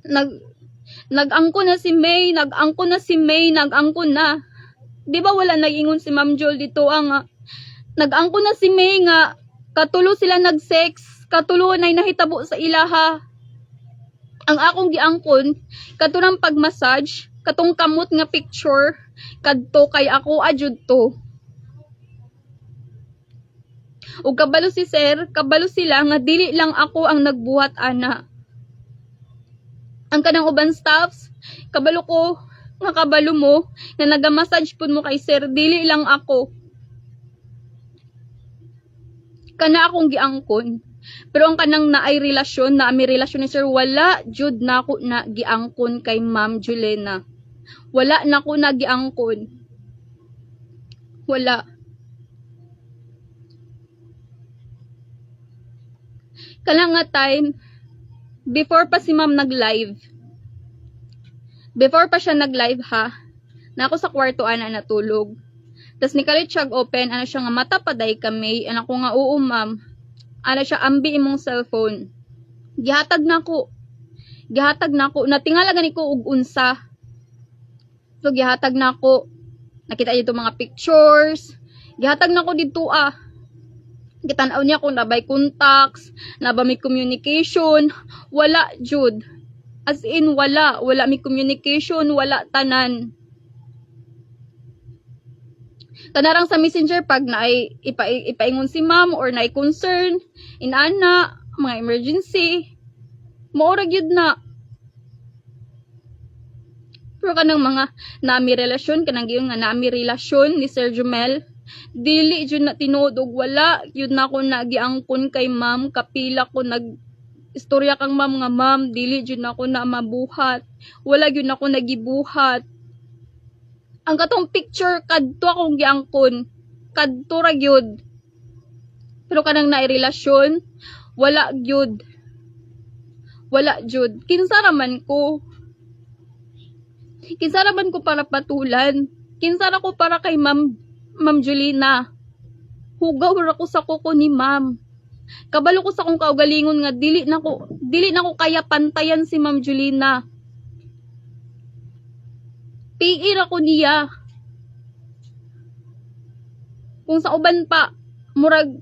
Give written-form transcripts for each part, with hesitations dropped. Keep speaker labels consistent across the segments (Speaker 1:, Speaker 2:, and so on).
Speaker 1: nag nag-angko na si May, nag-angko na. Di ba wala nag-ingon si Ma'am Jol dito nga nag-angko na si May nga katulo sila nag-sex, katulo nay nahitabo sa ilaha. Ang akong giangkon katong pag-massage, katong kamot nga picture kadto kay ako adjud to. Ug kabalo si sir, kabalo sila nga dili lang ako ang nagbuhat ana. Ang kanang uban staffs, kabalo ko nga kabalo mo na naga-massage pud mo kay sir, dili lang ako. Kana akong giangkon. Pero ang kanang naay relasyon, na ami relasyon ni sir, wala jud nako na giangkon kay Ma'am Julena. Wala nako na giangkon. Wala. Kala nga time, before pa si Ma'am nag-live, before pa siya nag-live ha, na ako sa kwarto ana natulog. Tas ni kalit siya open, ano siya nga mata paday kami, ano ko nga oo ma'am, ano siya ambi imong cellphone. Gihatag na ko, natingala gani ko og unsa. So gihatag na ko, nakita dito mga pictures, gihatag na ko dito Gitanaw niya kung nabay contacts, naba may communication, wala jud. As in wala may communication, wala tanan. Tanarang sa messenger pag naay ipaingon si ma'am or naay concern, inana, mga emergency, maura gyud na. Pero kanang mga nami relasyon, kanang giyon nga nami relasyon ni Sir Jumel, dili jud na tinuod og wala yun na ako nagiangkon kay ma'am, kapila ko nag istorya kang ma'am nga ma'am, dili jud na ako na mabuhat, wala gyud na ako nagibuhat. Ang katong picture kadto akong giangkon, kadto ra gyud. Pero kanang naay relasyon, wala gyud. Wala jud. Kinsa raman ko para patulan. Kinsa ra ko para kay Ma'am Julena. Hugaw ra ko sa kuko ni ma'am. Kabalo ko sa akong kaugalingon nga dili na ko kaya pantayan si Ma'am Julena. PE ra ko niya. Kung sa uban pa, murag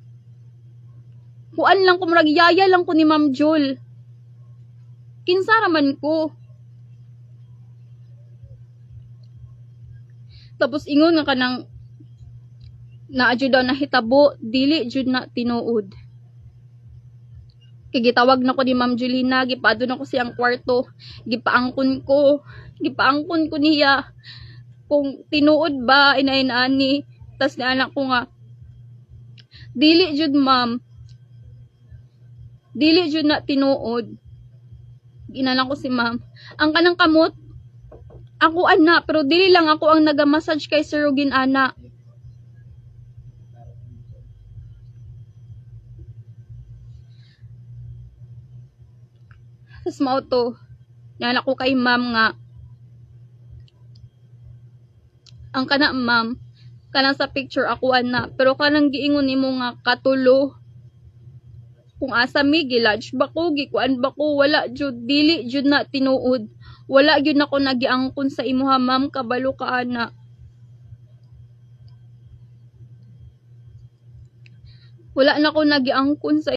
Speaker 1: kuan lang ko, murag yaya lang ko ni Ma'am Jul. Kinsa raman ko. Tapos ingon nga kanang naadyo daw nahitabo, dili jud na tinuod. Kay gitawag na ko ni Ma'am Julena, gipaadto na ko siyang kwarto, gipaangkon ko niya kung tinuod ba inainani. Tas ni anak ko nga dili jud ma'am, dili jud na tinuod. Ginanan ko si ma'am, ang kanang kamot ako ana, pero dili lang ako ang naga-massage kay Sir Rugin ana. Tas mao to, yan ako kay ma'am nga ang kana ma'am, kanang sa picture ako ana, pero kanang giingon nimo nga katulo, kung asa mi gilodge bako, gikuan bako, wala jud, dili jud na tinuod. Wala gyud nako nagiangkon sa imuha ma'am, kabalo ka ana. Wala nako nagiangkon sa